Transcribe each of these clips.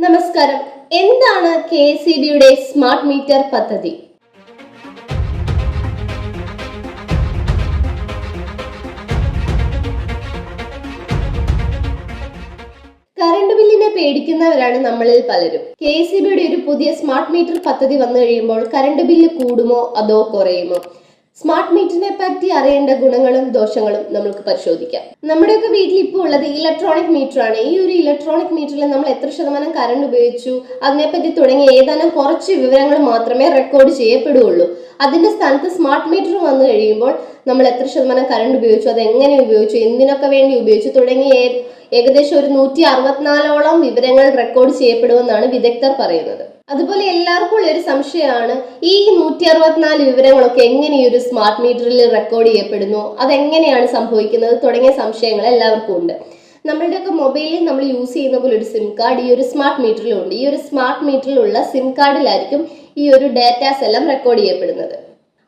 നമസ്കാരം. എന്താണ് KSEBയുടെ smart metre പദ്ധതി? കറണ്ട് ബില്ലിനെ പേടിക്കുന്നവരാണ് നമ്മളിൽ പലരും. KSEBയുടെ ഒരു പുതിയ സ്മാർട്ട് മീറ്റർ പദ്ധതി വന്നു കഴിയുമ്പോൾ കറണ്ട് ബില്ല് കൂടുമോ അതോ കുറയുമോ? സ്മാർട്ട് മീറ്ററിനെ പറ്റി അറിയേണ്ട ഗുണങ്ങളും ദോഷങ്ങളും നമുക്ക് പരിശോധിക്കാം. നമ്മുടെയൊക്കെ വീട്ടിൽ ഇപ്പോൾ ഉള്ളത് ഇലക്ട്രോണിക് മീറ്റർ ആണ്. ഈ ഒരു ഇലക്ട്രോണിക് മീറ്ററിൽ നമ്മൾ എത്ര ശതമാനം കറണ്ട് ഉപയോഗിച്ചു, അതിനെപ്പറ്റി തുടങ്ങിയ ഏതാനും കുറച്ച് വിവരങ്ങൾ മാത്രമേ റെക്കോർഡ് ചെയ്യപ്പെടുകയുള്ളൂ. അതിന്റെ സ്ഥാനത്ത് സ്മാർട്ട് മീറ്റർ വന്നു കഴിയുമ്പോൾ നമ്മൾ എത്ര ശതമാനം കറണ്ട് ഉപയോഗിച്ചു, അത് എങ്ങനെ ഉപയോഗിച്ചു, എന്തിനൊക്കെ വേണ്ടി ഉപയോഗിച്ചു തുടങ്ങിയ ഏകദേശം ഒരു 164ഓളം വിവരങ്ങൾ റെക്കോർഡ് ചെയ്യപ്പെടുമെന്നാണ് വിദഗ്ധർ പറയുന്നത്. അതുപോലെ എല്ലാവർക്കും ഉള്ള ഒരു സംശയമാണ്, ഈ 164 വിവരങ്ങളൊക്കെ എങ്ങനെ ഈ ഒരു സ്മാർട്ട് മീറ്ററിൽ റെക്കോർഡ് ചെയ്യപ്പെടുന്നു, അതെങ്ങനെയാണ് സംഭവിക്കുന്നത് തുടങ്ങിയ സംശയങ്ങൾ എല്ലാവർക്കും ഉണ്ട്. നമ്മളുടെയൊക്കെ മൊബൈലിൽ നമ്മൾ യൂസ് ചെയ്യുന്ന പോലെ ഒരു സിം കാർഡ് ഈ ഒരു സ്മാർട്ട് മീറ്ററിലുണ്ട്. ഈ ഒരു സ്മാർട്ട് മീറ്ററിലുള്ള സിം കാർഡിലായിരിക്കും ഈ ഒരു ഡാറ്റാസ് എല്ലാം റെക്കോർഡ് ചെയ്യപ്പെടുന്നത്.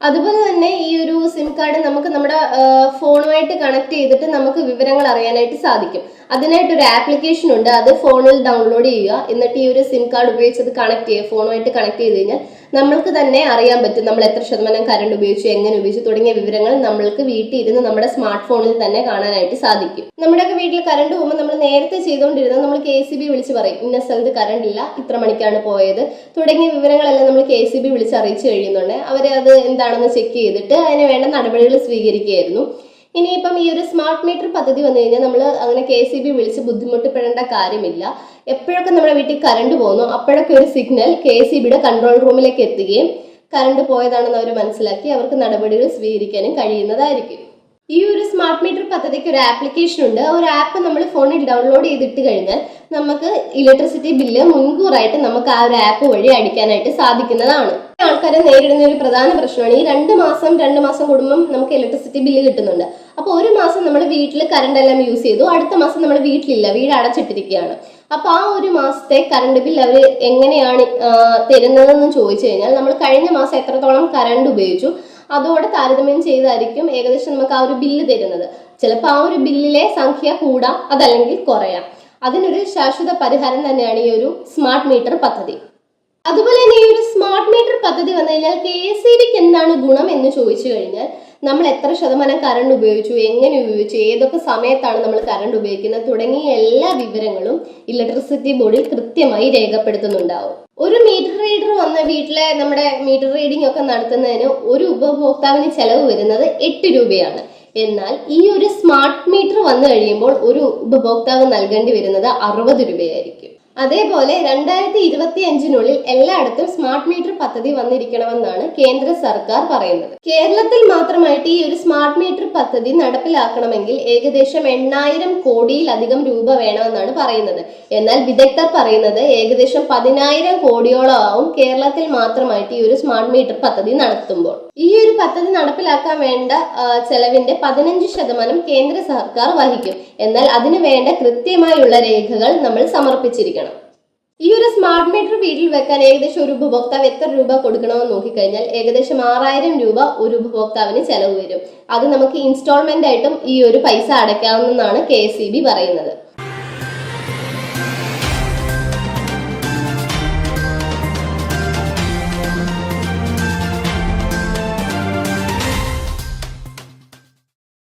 അതുപോലെ തന്നെ ഈ ഒരു സിം കാർഡ് നമുക്ക് നമ്മുടെ ഫോണുമായിട്ട് കണക്ട് ചെയ്തിട്ട് നമുക്ക് വിവരങ്ങൾ അറിയാനായിട്ട് സാധിക്കും. അതിനായിട്ട് ഒരു ആപ്ലിക്കേഷൻ ഉണ്ട്, അത് ഫോണിൽ ഡൗൺലോഡ് ചെയ്യുക. എന്നിട്ട് ഈ ഒരു സിം കാർഡ് ഉപയോഗിച്ച് അത് കണക്ട് ചെയ്യുക. ഫോണുമായിട്ട് കണക്ട് ചെയ്ത് കഴിഞ്ഞാൽ നമ്മൾക്ക് തന്നെ അറിയാൻ പറ്റും നമ്മൾ എത്ര ശതമാനം കറണ്ട് ഉപയോഗിച്ചു, എങ്ങനെ ഉപയോഗിച്ചു തുടങ്ങിയ വിവരങ്ങൾ നമ്മൾക്ക് വീട്ടിൽ ഇരുന്ന് നമ്മുടെ സ്മാർട്ട് ഫോണിൽ തന്നെ കാണാനായിട്ട് സാധിക്കും. നമ്മുടെയൊക്കെ വീട്ടിൽ കറണ്ട് പോകുമ്പോൾ നമ്മൾ നേരത്തെ ചെയ്തുകൊണ്ടിരുന്നത് നമ്മൾ KSEB വിളിച്ച് പറയും, ഇന്ന സ്ഥലത്ത് കറണ്ട് ഇല്ല, ഇത്ര മണിക്കാണ് പോയത് തുടങ്ങിയ വിവരങ്ങളെല്ലാം നമ്മൾ KSEB വിളിച്ച് അറിയിച്ചു കഴിയുന്നുണ്ട്. അവരെ അത് എന്താണെന്ന് ചെക്ക് ചെയ്തിട്ട് അതിന് വേണ്ട നടപടികൾ സ്വീകരിക്കുകയായിരുന്നു. ഇനിയിപ്പം ഈ ഒരു സ്മാർട്ട് മീറ്റർ പദ്ധതി വന്നു കഴിഞ്ഞാൽ നമ്മൾ അങ്ങനെ KSEB വിളിച്ച് ബുദ്ധിമുട്ടിപ്പെടേണ്ട കാര്യമില്ല. എപ്പോഴൊക്കെ നമ്മുടെ വീട്ടിൽ കറണ്ട് പോകുന്നു അപ്പോഴൊക്കെ ഒരു സിഗ്നൽ KSEBയുടെ കൺട്രോൾ റൂമിലേക്ക് എത്തുകയും കറണ്ട് പോയതാണെന്ന് അവർ മനസ്സിലാക്കി അവർക്ക് നടപടികൾ സ്വീകരിക്കാനും കഴിയുന്നതായിരിക്കും. ഈ ഒരു സ്മാർട്ട് മീറ്റർ പദ്ധതിക്ക് ഒരു ആപ്ലിക്കേഷൻ ഉണ്ട്. ഒരു ആപ്പ് നമ്മൾ ഫോണിൽ ഡൗൺലോഡ് ചെയ്തിട്ട് കഴിഞ്ഞാൽ നമുക്ക് ഇലക്ട്രിസിറ്റി ബില്ല് മുൻകൂറായിട്ട് നമുക്ക് ആ ഒരു ആപ്പ് വഴി അടിക്കാനായിട്ട് സാധിക്കുന്നതാണ്. ആൾക്കാരെ നേരിടുന്ന ഒരു പ്രധാന പ്രശ്നമാണ് ഈ 2 മാസം കൂടുമ്പം നമുക്ക് ഇലക്ട്രിസിറ്റി ബില്ല് കിട്ടുന്നുണ്ട്. അപ്പോൾ ഒരു മാസം നമ്മൾ വീട്ടിൽ കറണ്ട് എല്ലാം യൂസ് ചെയ്തു, അടുത്ത മാസം നമ്മൾ വീട്ടിലില്ല, വീട് അടച്ചിട്ടിരിക്കുകയാണ്. അപ്പൊ ആ ഒരു മാസത്തെ കറണ്ട് ബില്ല് അവർ എങ്ങനെയാണ് തരുന്നതെന്ന് ചോദിച്ചു കഴിഞ്ഞാൽ നമ്മൾ കഴിഞ്ഞ മാസം എത്രത്തോളം കറണ്ട് ഉപയോഗിച്ചു അതോടെ താരതമ്യം ചെയ്തായിരിക്കും ഏകദേശം നമുക്ക് ആ ഒരു ബില്ല് തരുന്നത്. ചിലപ്പോൾ ആ ഒരു ബില്ലിലെ സംഖ്യ കൂടാം, അതല്ലെങ്കിൽ കുറയാം. അതിനൊരു ശാശ്വത പരിഹാരം തന്നെയാണ് ഈ ഒരു സ്മാർട്ട് മീറ്റർ പദ്ധതി. അതുപോലെ തന്നെ ഈ ഒരു സ്മാർട്ട് മീറ്റർ പദ്ധതി വന്നു കഴിഞ്ഞാൽ KSEBക്ക് എന്താണ് ഗുണം എന്ന് ചോദിച്ചു കഴിഞ്ഞാൽ നമ്മൾ എത്ര ശതമാനം കറണ്ട് ഉപയോഗിച്ചു, എങ്ങനെ ഉപയോഗിച്ചു, ഏതൊക്കെ സമയത്താണ് നമ്മൾ കറണ്ട് ഉപയോഗിക്കുന്നത് തുടങ്ങിയ എല്ലാ വിവരങ്ങളും ഇലക്ട്രിസിറ്റി ബോർഡിൽ കൃത്യമായി രേഖപ്പെടുത്തുന്നുണ്ടാവും. ഒരു മീറ്റർ റീഡർ വന്ന വീട്ടിലെ നമ്മുടെ മീറ്റർ റീഡിംഗ് ഒക്കെ നടത്തുന്നതിന് ഒരു ഉപഭോക്താവിന് ചെലവ് വരുന്നത് 8 രൂപയാണ്. എന്നാൽ ഈ ഒരു സ്മാർട്ട് മീറ്റർ വന്നു കഴിയുമ്പോൾ ഒരു ഉപഭോക്താവ് നൽകേണ്ടി വരുന്നത് 60 രൂപയായിരിക്കും. അതേപോലെ 2025 എല്ലായിടത്തും സ്മാർട്ട് മീറ്റർ പദ്ധതി വന്നിരിക്കണമെന്നാണ് കേന്ദ്ര സർക്കാർ പറയുന്നത്. കേരളത്തിൽ മാത്രമായിട്ട് ഈ ഒരു സ്മാർട്ട് മീറ്റർ പദ്ധതി നടപ്പിലാക്കണമെങ്കിൽ ഏകദേശം 8,000 കോടിയിലധികം രൂപ വേണമെന്നാണ് പറയുന്നത്. എന്നാൽ വിദഗ്ധർ പറയുന്നത് ഏകദേശം 10,000 കോടിയോളം ആവും കേരളത്തിൽ മാത്രമായിട്ട് ഈ ഒരു സ്മാർട്ട് മീറ്റർ പദ്ധതി നടത്തുമ്പോൾ. ഈ ഒരു പദ്ധതി നടപ്പിലാക്കാൻ വേണ്ട ചെലവിന്റെ 15% കേന്ദ്ര സർക്കാർ വഹിക്കും. എന്നാൽ അതിന് വേണ്ട കൃത്യമായുള്ള രേഖകൾ നമ്മൾ സമർപ്പിച്ചിരിക്കണം. ഈ ഒരു സ്മാർട്ട് മീറ്റർ വീട്ടിൽ വെക്കാൻ ഏകദേശം ഒരു ഉപഭോക്താവ് എത്ര രൂപ കൊടുക്കണമെന്ന് നോക്കിക്കഴിഞ്ഞാൽ ഏകദേശം 6,000 രൂപ ഒരു ഉപഭോക്താവിന് ചെലവ് വരും. അത് നമുക്ക് ഇൻസ്റ്റാൾമെന്റ് ആയിട്ടും ഈ ഒരു പൈസ അടയ്ക്കാവുന്നതാണ് KSEB പറയുന്നത്.